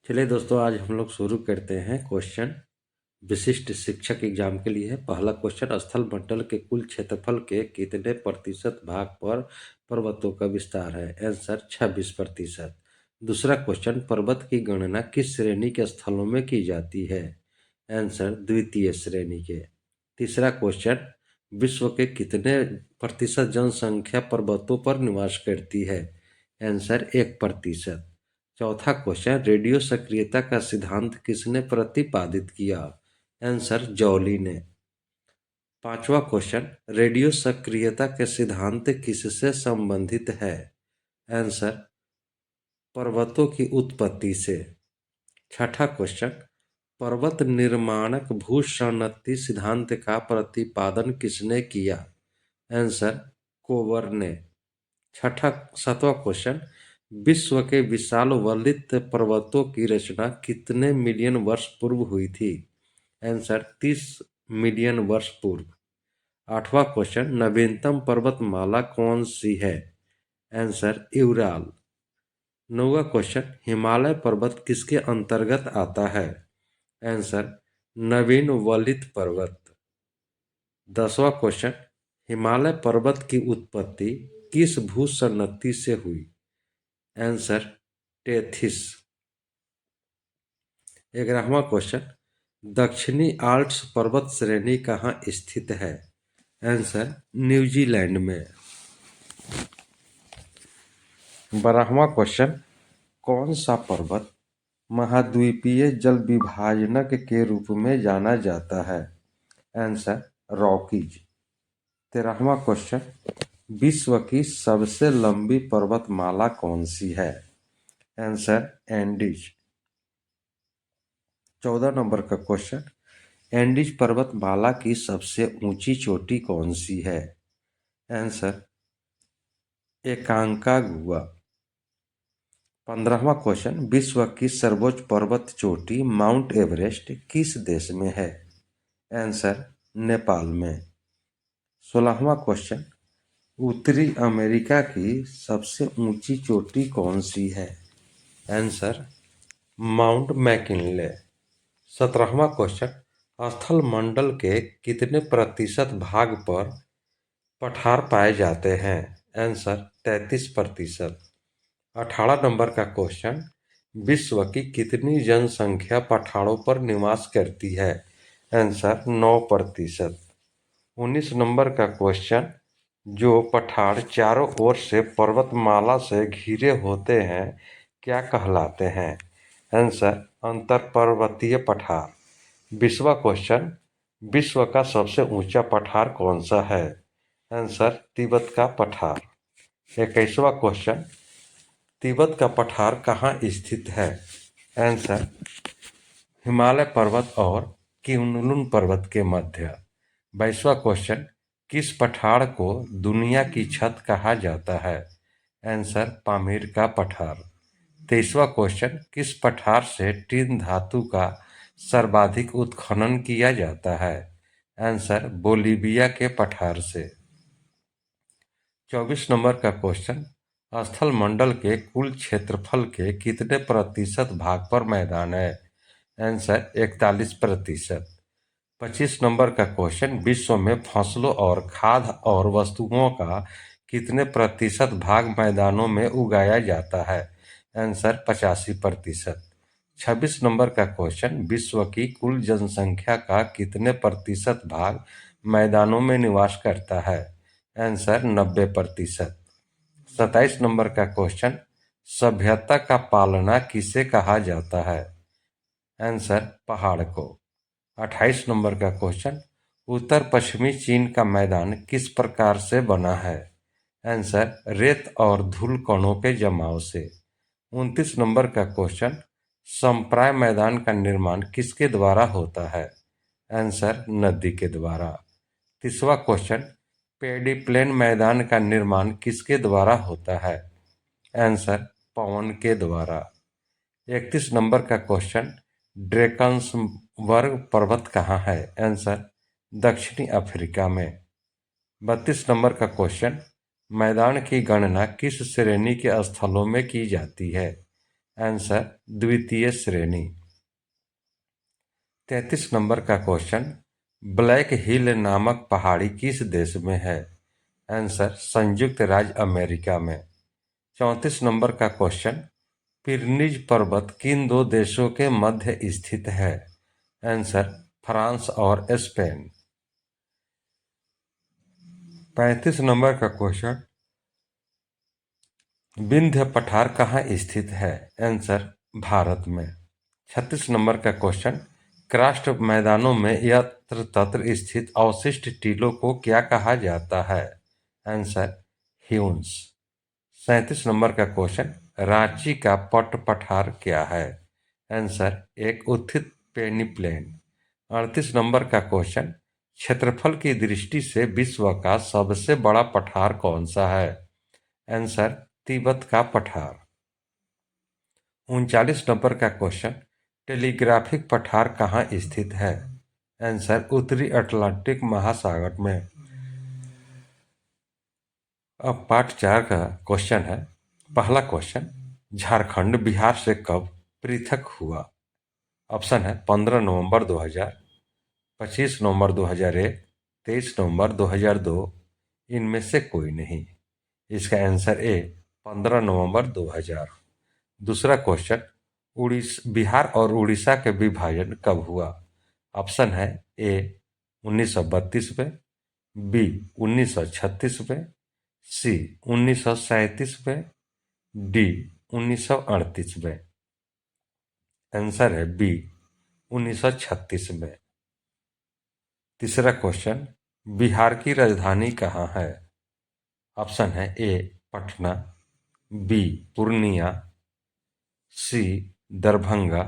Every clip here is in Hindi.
चलिए दोस्तों, आज हम लोग शुरू करते हैं क्वेश्चन विशिष्ट शिक्षक एग्जाम के लिए है। पहला क्वेश्चन, स्थल मंडल के कुल क्षेत्रफल के कितने प्रतिशत भाग पर पर्वतों का विस्तार है? आंसर 26%। दूसरा क्वेश्चन, पर्वत की गणना किस श्रेणी के स्थलों में की जाती है? आंसर द्वितीय श्रेणी के। तीसरा क्वेश्चन, विश्व के कितने प्रतिशत जनसंख्या पर्वतों पर निवास करती है? आंसर 1%। चौथा क्वेश्चन, रेडियो सक्रियता का सिद्धांत किसने प्रतिपादित किया? आंसर जॉली ने। पांचवा क्वेश्चन, रेडियो सक्रियता के सिद्धांत किससे संबंधित है? आंसर पर्वतों की उत्पत्ति से। छठा क्वेश्चन, पर्वत निर्माणक भूसंनति सिद्धांत का प्रतिपादन किसने किया? आंसर कोवर ने। सातवां क्वेश्चन, विश्व के विशाल वलित पर्वतों की रचना कितने मिलियन वर्ष पूर्व हुई थी? आंसर 30 मिलियन वर्ष पूर्व। आठवां क्वेश्चन, नवीनतम पर्वतमाला कौन सी है? Answer Ural. नौवां क्वेश्चन, हिमालय पर्वत किसके अंतर्गत आता है? आंसर नवीन वलित पर्वत। 10वां क्वेश्चन, हिमालय पर्वत की उत्पत्ति किस भूसंनति से हुई? Answer Tethys. 11वां क्वेश्चन, दक्षिणी आल्प्स पर्वत श्रेणी कहाँ स्थित है? आंसर न्यूजीलैंड में। 12वां क्वेश्चन, कौन सा पर्वत महाद्वीपीय जल विभाजनक के रूप में जाना जाता है? Answer Rockies. 13वां क्वेश्चन, विश्व की सबसे लंबी पर्वतमाला कौन सी है? Answer Andes. 14 नंबर का क्वेश्चन, एंडीज पर्वतमाला की सबसे ऊंची चोटी कौन सी है? आंसर एकांकागुआ। 15वां क्वेश्चन, विश्व की सर्वोच्च पर्वत चोटी माउंट एवरेस्ट किस देश में है? आंसर नेपाल में। 16वां क्वेश्चन, उत्तरी अमेरिका की सबसे ऊंची चोटी कौन सी है? Answer Mount McKinley. 17वां क्वेश्चन, स्थल मंडल के कितने प्रतिशत भाग पर पठार पाए जाते हैं? आंसर 33%। 18 नंबर का क्वेश्चन, विश्व की कितनी जनसंख्या पठारों पर निवास करती है? आंसर 9%। 19 नंबर का क्वेश्चन, जो पठार चारों ओर से पर्वतमाला से घिरे होते हैं क्या कहलाते हैं? आंसर अंतरपर्वतीय पठार। 20वां क्वेश्चन, विश्व का सबसे ऊंचा पठार कौन सा है? आंसर तिब्बत का पठार। 21वां क्वेश्चन, तिब्बत का पठार कहाँ स्थित है? आंसर हिमालय पर्वत और कुनलुन पर्वत के मध्य। 22वां क्वेश्चन, किस पठार को दुनिया की छत कहा जाता है? आंसर पामीर का पठार। 23वां क्वेश्चन, किस पठार से टिन धातु का सर्वाधिक उत्खनन किया जाता है? आंसर बोलीविया के पठार से। 24 नंबर का क्वेश्चन, स्थल मंडल के कुल क्षेत्रफल के कितने प्रतिशत भाग पर मैदान है? आंसर 41%। 25 नंबर का क्वेश्चन, विश्व में फसलों और खाद्य और वस्तुओं का कितने प्रतिशत भाग मैदानों में उगाया जाता है? आंसर 85%। 26 नंबर का क्वेश्चन, विश्व की कुल जनसंख्या का कितने प्रतिशत भाग मैदानों में निवास करता है? आंसर 90%। 27 नंबर का क्वेश्चन, सभ्यता का पालना किसे कहा जाता है? आंसर पहाड़ को। 28 नंबर का क्वेश्चन, उत्तर पश्चिमी चीन का मैदान किस प्रकार से बना है? आंसर रेत और धूल कणों के जमाव से। 29 नंबर का क्वेश्चन, समप्राय मैदान का निर्माण किसके द्वारा होता है? आंसर नदी के द्वारा। 30वां क्वेश्चन, पेडी प्लेन मैदान का निर्माण किसके द्वारा होता है? आंसर पवन के द्वारा। 31 नंबर का क्वेश्चन, ड्रेकन्सबर्ग पर्वत कहाँ है? आंसर दक्षिणी अफ्रीका में। 32 नंबर का क्वेश्चन, मैदान की गणना किस श्रेणी के स्थलों में की जाती है? आंसर द्वितीय श्रेणी। 33 नंबर का क्वेश्चन, ब्लैक हिल नामक पहाड़ी किस देश में है? आंसर संयुक्त राज्य अमेरिका में। 34 नंबर का क्वेश्चन, पिरनीज पर्वत किन दो देशों के मध्य स्थित है? आंसर फ्रांस और स्पेन। 35 नंबर का क्वेश्चन, विंध्य पठार कहाँ स्थित है? आंसर भारत में। 36 नंबर का क्वेश्चन, क्रस्ट मैदानों में यत्र तत्र स्थित अवशिष्ट टीलों को क्या कहा जाता है? आंसर ह्यून्स। 37 नंबर का क्वेश्चन, रांची का पट पठार क्या है? आंसर एक उत्थित पेनिप्लेन। 38 नंबर का क्वेश्चन, क्षेत्रफल की दृष्टि से विश्व का सबसे बड़ा पठार कौन सा है? आंसर तिब्बत का पठार। 39 नंबर का क्वेश्चन, टेलीग्राफिक पठार कहाँ स्थित है? आंसर उत्तरी अटलांटिक महासागर में। अब पार्ट 4 का क्वेश्चन है। पहला क्वेश्चन, झारखंड बिहार से कब पृथक हुआ? ऑप्शन है 15 नवंबर 2000, 25 नवंबर 2001, 23 नवंबर 2002, इनमें से कोई नहीं। इसका आंसर ए 15 नवंबर 2000। दूसरा क्वेश्चन, बिहार और उड़ीसा के विभाजन कब हुआ? ऑप्शन है ए 1932 में, बी 1936 में, सी 1937 में, डी 1938 में। आंसर है बी 1936 में। तीसरा क्वेश्चन, बिहार की राजधानी कहाँ है? ऑप्शन है ए पटना, बी पूर्णिया, सी दरभंगा,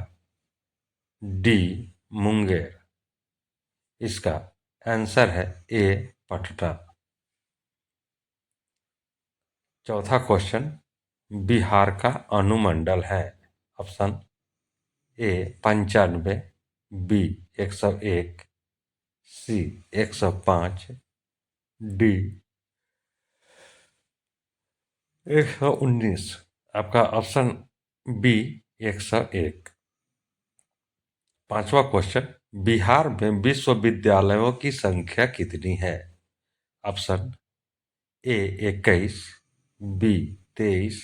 डी मुंगेर। इसका आंसर है ए पटना। चौथा क्वेश्चन, बिहार का अनुमंडल है? Option A 95, B 101, C 105, D 119। आपका ऑप्शन बी 101। पांचवा क्वेश्चन, बिहार में विश्वविद्यालयों की संख्या कितनी है? Option A 21, B 23,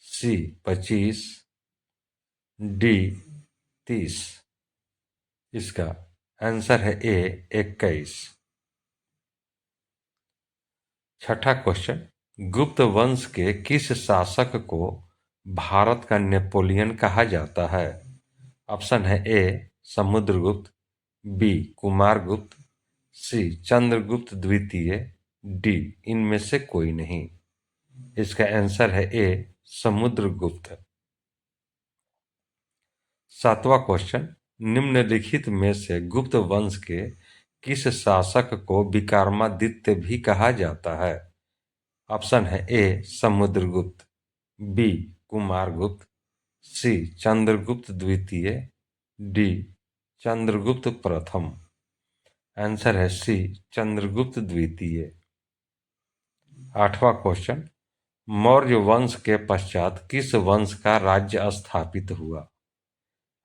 C 25, D 30। इसका आंसर है ए 21। छठा क्वेश्चन, गुप्त वंश के किस शासक को भारत का नेपोलियन कहा जाता है? ऑप्शन है ए समुद्रगुप्त, बी कुमारगुप्त, सी चंद्रगुप्त द्वितीय, डी इनमें से कोई नहीं। इसका आंसर है ए समुद्रगुप्त। सातवां क्वेश्चन, निम्नलिखित में से गुप्त वंश के किस शासक को विक्रमादित्य भी कहा जाता है? ऑप्शन है ए समुद्रगुप्त, बी कुमारगुप्त, सी चंद्रगुप्त द्वितीय, डी चंद्रगुप्त प्रथम। आंसर है सी चंद्रगुप्त द्वितीय। आठवां क्वेश्चन, मौर्य वंश के पश्चात किस वंश का राज्य स्थापित हुआ?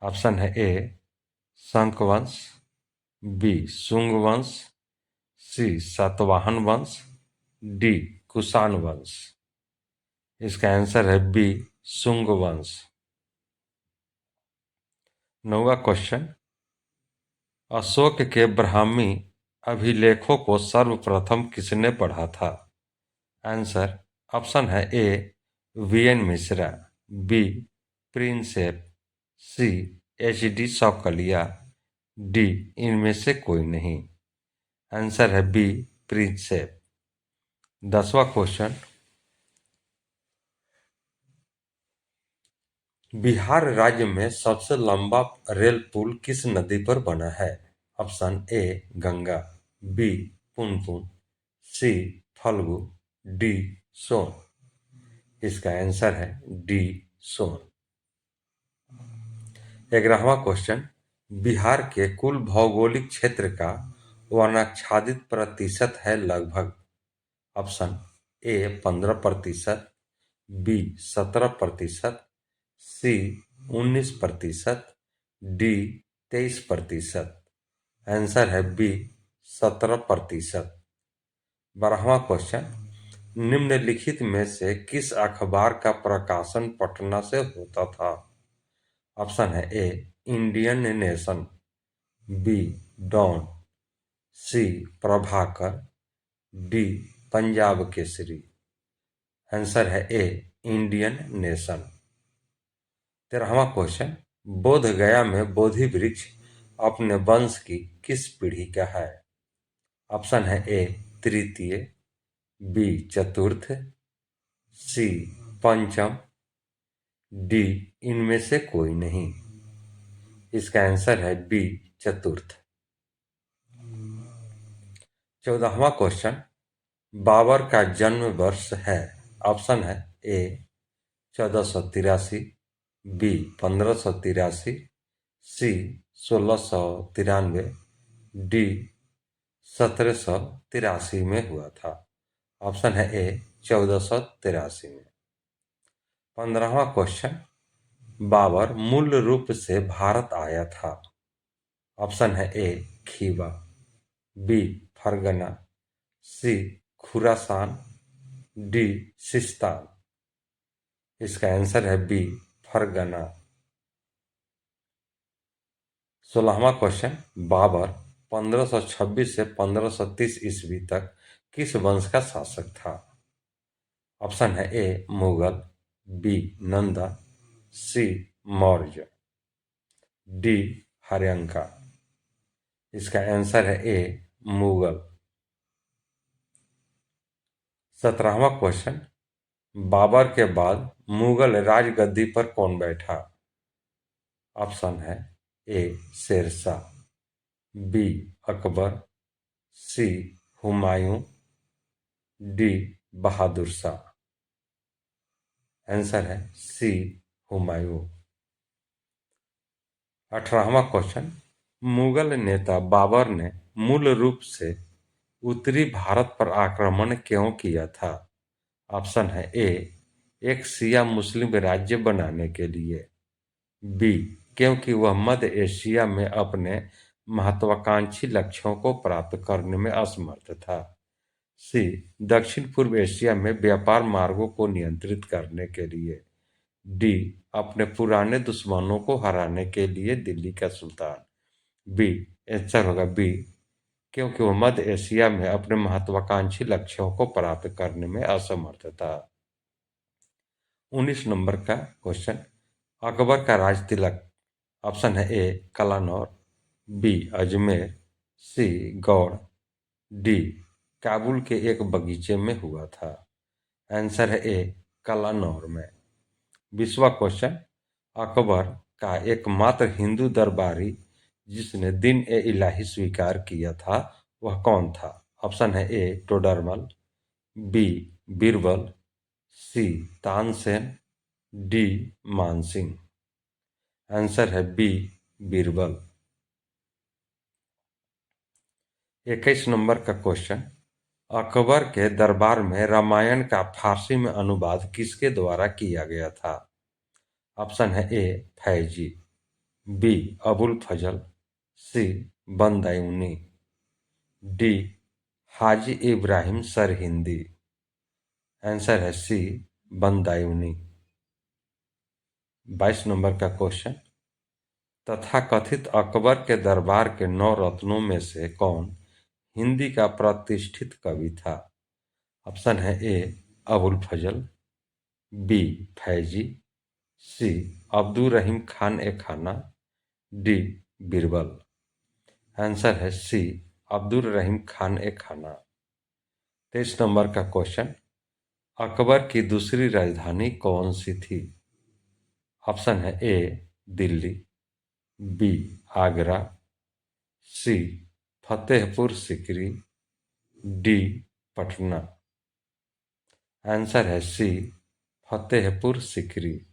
ऑप्शन है ए शंख वंश, बी शुंग वंश, सी सातवाहन वंश, डी कुषाण वंश। इसका आंसर है बी शुंग वंश। नौवां क्वेश्चन, अशोक के ब्राह्मी अभिलेखों को सर्वप्रथम किसने पढ़ा था? आंसर ऑप्शन है A VN Mishra, B Prinsep, C H D Sankalia, D इनमें से कोई नहीं। आंसर है बी प्रिंसेप। 10वां क्वेश्चन, बिहार राज्य में सबसे लंबा रेल पुल किस नदी पर बना है? Option A Ganga, B Punpun, C Falgu, D Son. इसका आंसर है डी सोन। 11वां क्वेश्चन, बिहार के कुल भौगोलिक क्षेत्र का वनाच्छादित प्रतिशत है लगभग? Option A 15%, B 17%, C 19%, D 23%। Answer है बी 17%। 12वां क्वेश्चन, निम्नलिखित में से किस अखबार का प्रकाशन पटना से होता था? ऑप्शन है ए इंडियन नेशन, बी डॉन, सी प्रभाकर, डी पंजाब केसरी। आंसर है ए इंडियन नेशन। 13वां क्वेश्चन, बोध गया में बोधि वृक्ष अपने वंश की किस पीढ़ी का है? ऑप्शन है ए तृतीय, बी चतुर्थ, सी पंचम, डी इनमें से कोई नहीं। इसका आंसर है बी चतुर्थ। 14वां क्वेश्चन, बाबर का जन्म वर्ष है? ऑप्शन है ए 1483, बी 1583, सी 1693, डी 1783 में हुआ था। ऑप्शन है ए 1483 में। 15वां क्वेश्चन, बाबर मूल रूप से भारत आया था? ऑप्शन है ए खीवा, बी फरगना, सी खुरासान, डी सिस्तान। इसका आंसर है बी फरगना। 16वां क्वेश्चन, बाबर 1526 से 1530 ईस्वी तक किस वंश का शासक था? ऑप्शन है ए मुगल, बी नंदा, सी मौर्य, डी हर्यंका। इसका आंसर है ए मुगल। 17वां क्वेश्चन, बाबर के बाद मुगल राजगद्दी पर कौन बैठा? ऑप्शन है ए शेरशाह, बी अकबर, सी हुमायूं, डी बहादुर शाह। आंसर है सी हुमायूं। 18वां क्वेश्चन, मुगल नेता बाबर ने मूल रूप से उत्तरी भारत पर आक्रमण क्यों किया था? ऑप्शन है ए एक शिया मुस्लिम राज्य बनाने के लिए, बी क्योंकि वह मध्य एशिया में अपने महत्वाकांक्षी लक्ष्यों को प्राप्त करने में असमर्थ था, सी दक्षिण पूर्व एशिया में व्यापार मार्गों को नियंत्रित करने के लिए, डी अपने पुराने दुश्मनों को हराने के लिए दिल्ली का सुल्तान। बी आंसर होगा बी क्योंकि वह मध्य एशिया में अपने महत्वाकांक्षी लक्ष्यों को प्राप्त करने में असमर्थ था। 19 नंबर का क्वेश्चन, अकबर का राज तिलक? ऑप्शन है ए कलानौर, बी अजमेर, सी गौड़, डी काबुल के एक बगीचे में हुआ था। आंसर है ए कलानौर में। 20वां क्वेश्चन, अकबर का एकमात्र हिंदू दरबारी जिसने दिन ए इलाही स्वीकार किया था वह कौन था? ऑप्शन है ए टोडरमल, बी बीरबल, सी तानसेन, डी मानसिंह। आंसर है बी बीरबल। 21 नंबर का क्वेश्चन, अकबर के दरबार में रामायण का फारसी में अनुवाद किसके द्वारा किया गया था? ऑप्शन है ए फैजी, बी अबुल फजल, सी बंदायूनी, डी हाजी इब्राहिम सरहिंदी। आंसर है सी बंदायूनी। 22 नंबर का क्वेश्चन, तथाकथित अकबर के दरबार के 9 रत्नों में से कौन हिंदी का प्रतिष्ठित कवि था? ऑप्शन है ए अबुल फजल, बी फैजी, सी अब्दुल रहीम खान ए खाना, डी बीरबल। आंसर है सी अब्दुल रहीम खान ए खाना। 23 नंबर का क्वेश्चन, अकबर की दूसरी राजधानी कौन सी थी? ऑप्शन है ए दिल्ली, बी आगरा, सी फतेहपुर सिकरी, डी पटना। आंसर है सी फतेहपुर सिकरी।